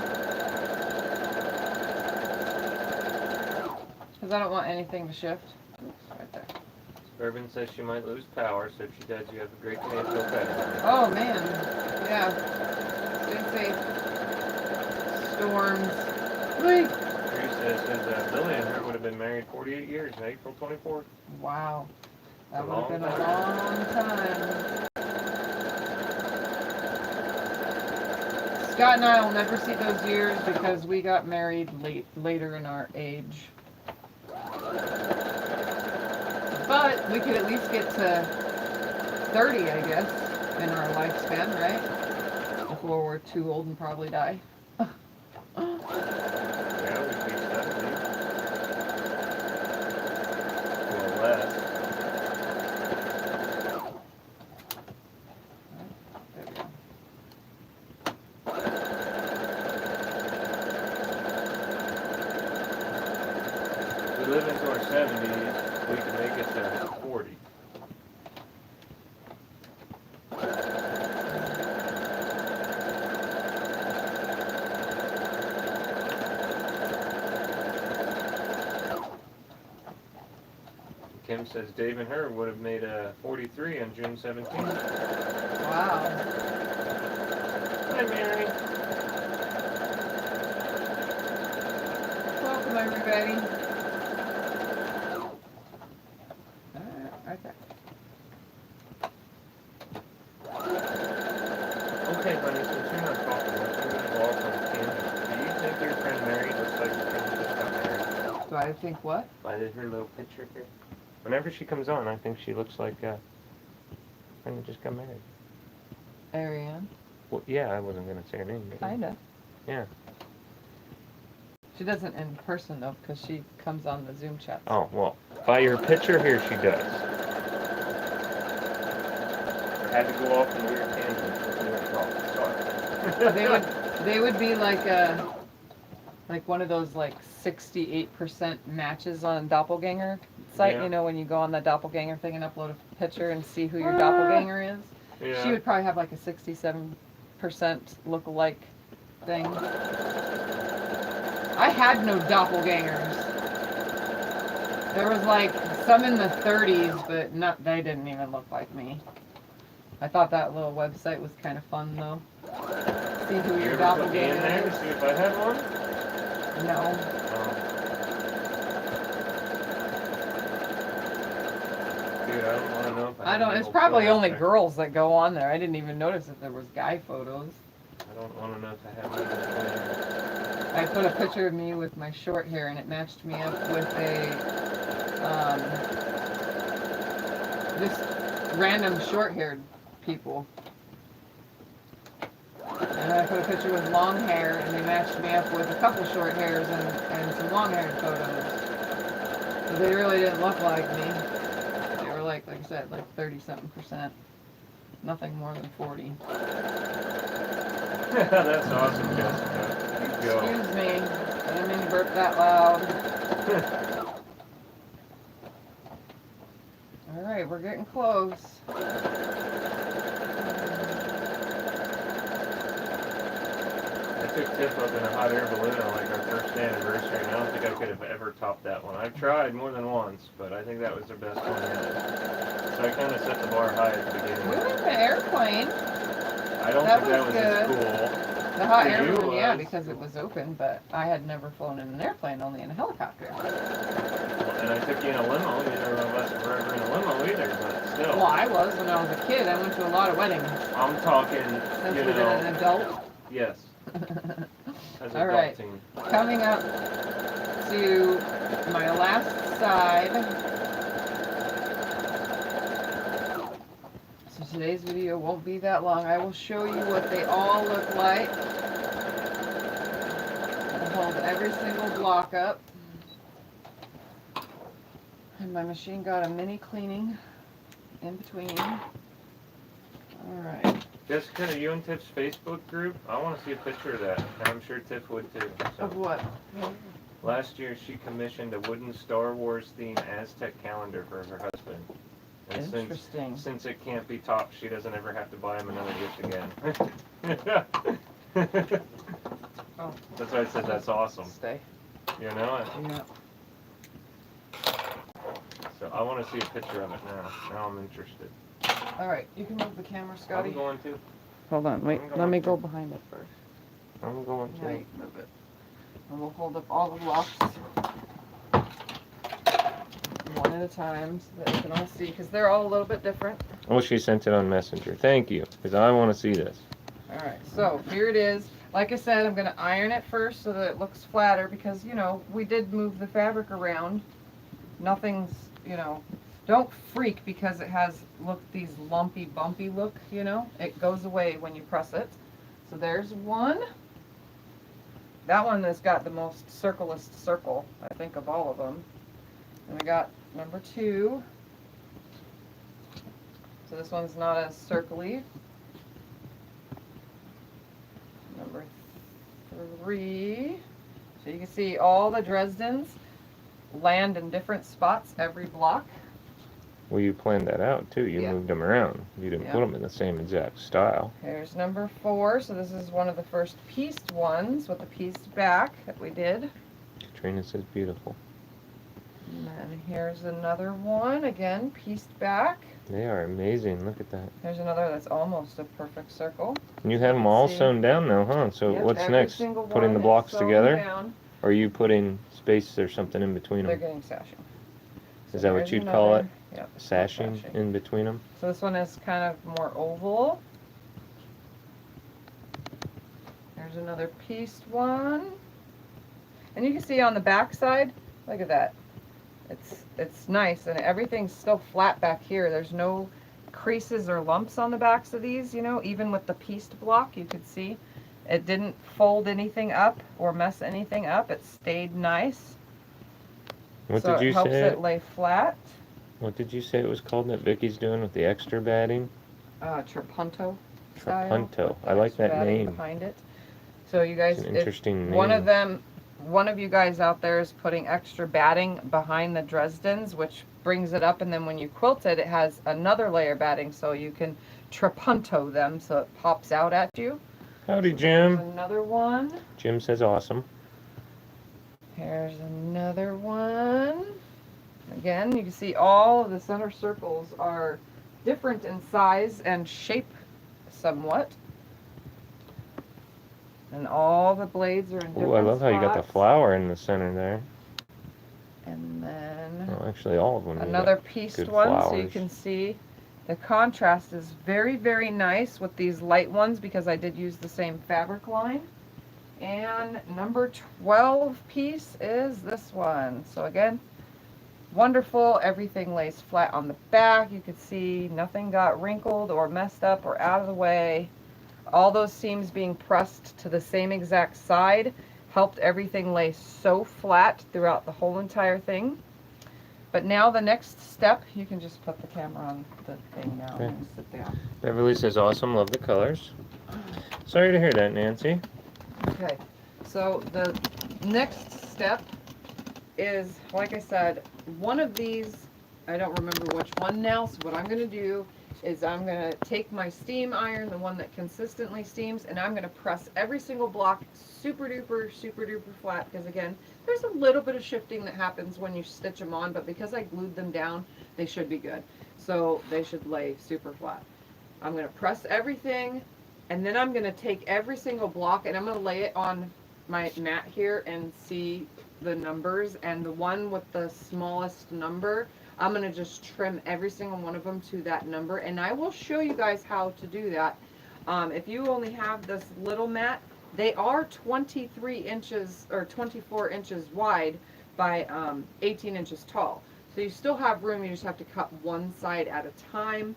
Because I don't want anything to shift. Oops, right there. Urban says she might lose power, so if she does, you have a great day and feel better. Oh man, yeah. Stay safe. Storms. Wait. Teresa says Lily and her would have been married 48 years on April 24th. Wow. That A would have been a long long time. Scott and I will never see those years because we got married later in our age. But we could at least get to 30, I guess, in our lifespan, right? Before we're too old and probably die. Yeah, we'd be 70. Or less. There we go. If we live into our 70s, we can make it to 40. Kim says Dave and her would have made a 43 on June 17th. Wow. Hi, Mary. Welcome, everybody. Right there. Okay, honey, since you're not talking much, I'm going to go off on a tangent. Do you think your friend Do I think what? By her little picture here. Whenever she comes on, I think she looks like friend that just got married. Ariane. Well, yeah, I wasn't gonna say her name. But Kinda. yeah. She doesn't in person though, because she comes on the Zoom chat. Oh well, by her picture here, she does. I had to go off and weird tangents. They would be like one of those like 68% matches on Doppelganger site. Yeah. You know, when you go on the Doppelganger thing and upload a picture and see who your doppelganger is. Yeah. She would probably have like a 67% look-alike thing. I had no doppelgangers. There was like some in the 30s, but they didn't even look like me. I thought that little website was kind of fun though. See who You your ever put me in doppelganger there to is. see if I had one? No. Dude, I don't want to know if I don't. It's probably only girls that go on there. I didn't even notice if there was guy photos. I don't want to know if I have one. I put a picture of me with my short hair, and it matched me up with just random short-haired people. And I put a picture with long hair, and they matched me up with a couple short hairs and some long-haired photos. But they really didn't look like me. They were like I said, like 30-something%. Nothing more than 40. That's awesome, Jessica. You go. Excuse me. I didn't mean to burp that loud. Alright, we're getting close. I took Tiff up in a hot air balloon on like our first anniversary, and I don't think I could have ever topped that one. I've tried more than once, but I think that was the best one yet. So I kind of set the bar high at the beginning. We went in the airplane. I don't think that was as cool. The hot For air you, balloon, yeah, was. because it was open, but I had never flown in an airplane, only in a helicopter. And I took you in a limo. Neither of us were ever in a limo either, but still. Well, I was when I was a kid. I went to a lot of weddings. I'm talking, Since you we've been an know. adult. Yes. As All right. adulting. Coming up to my last side. So today's video won't be that long. I will show you what they all look like. I'll hold every single block up. And my machine got a mini cleaning in between. Alright. Jessica, are you in Tiff's Facebook group? I want to see a picture of that. And I'm sure Tiff would too. So. Of what? Last year, she commissioned a wooden Star Wars themed Aztec calendar for her husband. And Interesting. Since it can't be topped, she doesn't ever have to buy him another gift again. Oh. That's why I said that's awesome. Stay. You know it? Yeah. So I want to see a picture of it now. Now I'm interested. Alright, you can move the camera, Scotty. I'm going to. Hold on, wait. Let me go behind it first. I'm going to. Right, move it. And we'll hold up all the blocks one at a time so that you can all see, because they're all a little bit different. Oh, she sent it on Messenger. Thank you, because I want to see this. Alright, so here it is. Like I said, I'm going to iron it first so that it looks flatter, because, you know, we did move the fabric around. Nothing's, you know, don't freak because it has, look, these lumpy, bumpy look, you know. It goes away when you press it. So there's one. That one has got the most circleist circle, I think, of all of them. And we got number 2. So this one's not as circly. Number 3. So you can see all the Dresdens land in different spots every block. Well, you planned that out too. You moved them around. You didn't put them in the same exact style. Here's number 4. So this is one of the first pieced ones with the pieced back that we did. Katrina says beautiful. And then here's another one, again, pieced back. They are amazing. Look at that. There's another that's almost a perfect circle. And you have them all sewn down now, huh? So Yep, what's every next? single Putting the one blocks is sewn together? down. Or are you putting space or something in between They're them? getting sashing. Is that what you'd call it? Yep, Sashing in between them? So this one is kind of more oval. There's another pieced one. And you can see on the back side, Look at that. It's nice, and everything's still flat back here. There's no creases or lumps on the backs of these, you know, even with the pieced block, you could see it didn't fold anything up or mess anything up. It stayed nice. What So did you it helps say? it lay flat. What did you say it was called that Vicky's doing with the extra batting? Trapunto. Trapunto. I like that name. Behind it. So you guys, It's an interesting one name. one of you guys out there is putting extra batting behind the Dresdens, which brings it up, and then when you quilt it, it has another layer batting, so you can trapunto them, so it pops out at you. Howdy, So Jim. there's another one. Jim says awesome. Here's another one. Again, you can see all of the center circles are different in size and shape somewhat. And all the blades are in different Ooh, I love how you got the spots. flower in the center there. And then Well, actually, all of them. another pieced good one, so you flowers. can see the contrast is very, very nice with these light ones because I did use the same fabric line. And number 12 piece is this one. So again, wonderful. Everything lays flat on the back. You can see nothing got wrinkled or messed up or out of the way. All those seams being pressed to the same exact side helped everything lay so flat throughout the whole entire thing. But now the next step, you can just put the camera on the thing now Okay. and sit down. Beverly says awesome, love the colors. Sorry to hear that, Nancy. Okay, so the next step is, like I said, one of these, I don't remember which one now, so what I'm going to do is I'm going to take my steam iron, the one that consistently steams, and I'm going to press every single block super duper flat, because again, there's a little bit of shifting that happens when you stitch them on, but because I glued them down, they should be good. So they should lay super flat. I'm going to press everything, and then I'm going to take every single block and I'm going to lay it on my mat here and see the numbers, and the one with the smallest number, I'm going to just trim every single one of them to that number, and I will show you guys how to do that. If you only have this little mat, they are 23 inches or 24 inches wide by 18 inches tall. So you still have room, you just have to cut one side at a time.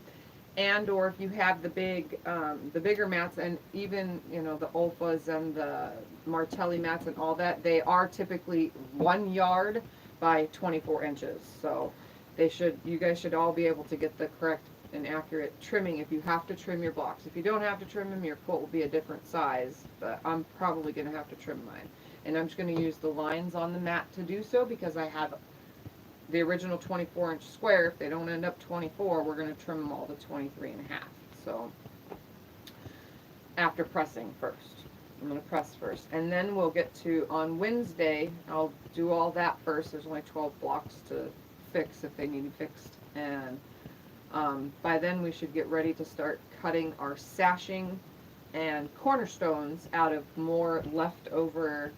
And or if you have the bigger mats, and even, you know, the Olfas and the Martelli mats and all that, they are typically 1 yard by 24 inches. So you guys should all be able to get the correct and accurate trimming if you have to trim your blocks. If you don't have to trim them, your quilt will be a different size, but I'm probably going to have to trim mine. And I'm just going to use the lines on the mat to do so, because I have the original 24-inch square. If they don't end up 24, we're going to trim them all to 23.5. So after pressing first, I'm going to press first, and then we'll get to, on Wednesday, I'll do all that first. There's only 12 blocks to fix if they need fixed, and by then we should get ready to start cutting our sashing and cornerstones out of more leftover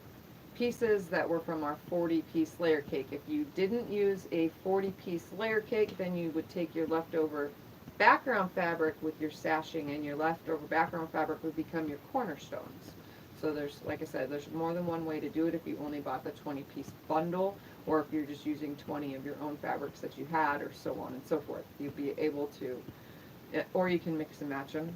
pieces that were from our 40-piece layer cake. If you didn't use a 40-piece layer cake, then you would take your leftover background fabric with your sashing, and your leftover background fabric would become your cornerstones. So there's, like I said, there's more than one way to do it if you only bought the 20-piece bundle, or if you're just using 20 of your own fabrics that you had, or so on and so forth. You'll be able to, or you can mix and match them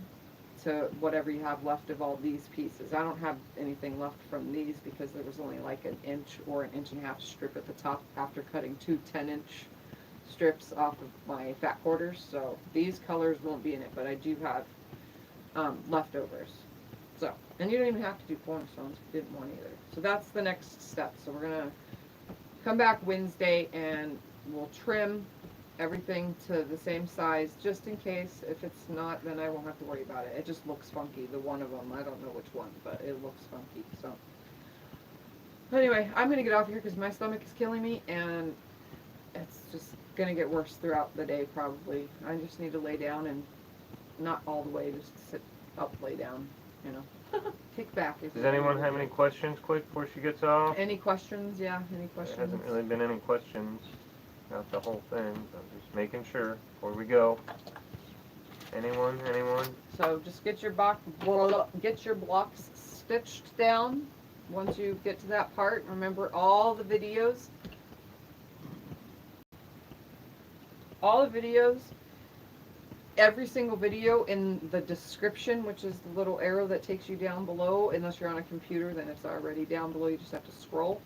to whatever you have left of all these pieces. I don't have anything left from these because there was only like an inch or an inch and a half strip at the top after cutting two 10-inch strips off of my fat quarters. So these colors won't be in it, but I do have leftovers. So, and you don't even have to do cornerstones if you didn't want either. So that's the next step. So we're gonna come back Wednesday and we'll trim everything to the same size, just in case. If it's not, then I won't have to worry about it. It just looks funky, the one of them. I don't know which one, but it looks funky. So anyway, I'm gonna get off here because my stomach is killing me, and it's just gonna get worse throughout the day probably. I just need to lay down, and not all the way, just sit up, lay down, you know. Kick back. Does anyone have any questions quick before she gets off? Any questions? Yeah, any questions? There hasn't really been any questions about the whole thing. I'm just making sure before we go. Anyone? So just get your blocks stitched down. Once you get to that part, remember all the videos all the videos, every single video in the description, which is the little arrow that takes you down below. Unless you're on a computer, then it's already down below. You just have to scroll.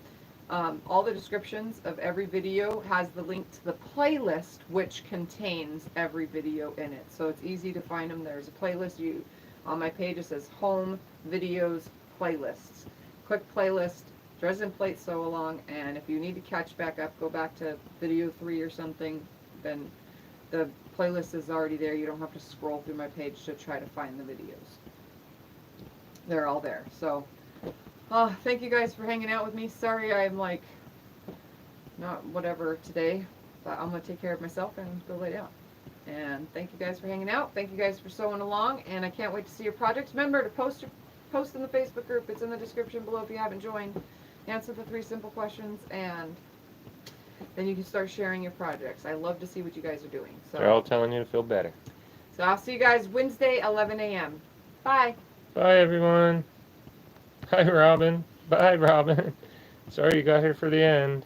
All the descriptions of every video has the link to the playlist, which contains every video in it. So it's easy to find them. There's a playlist. On my page it says Home Videos Playlists. Click Playlist, Dresden Plate Sew Along, and if you need to catch back up, go back to video 3 or something, then the playlist is already there. You don't have to scroll through my page to try to find the videos. They're all there. So, thank you guys for hanging out with me. Sorry I'm like, not whatever today, but I'm going to take care of myself and go lay down. And thank you guys for hanging out. Thank you guys for sewing along, and I can't wait to see your projects. Remember to post in the Facebook group. It's in the description below if you haven't joined. Answer the 3 simple questions, and then you can start sharing your projects. I love to see what you guys are doing. So They're all telling you to feel better. So I'll see you guys Wednesday, 11 a.m. Bye. Bye, everyone. Hi, Robin. Bye, Robin. Sorry you got here for the end.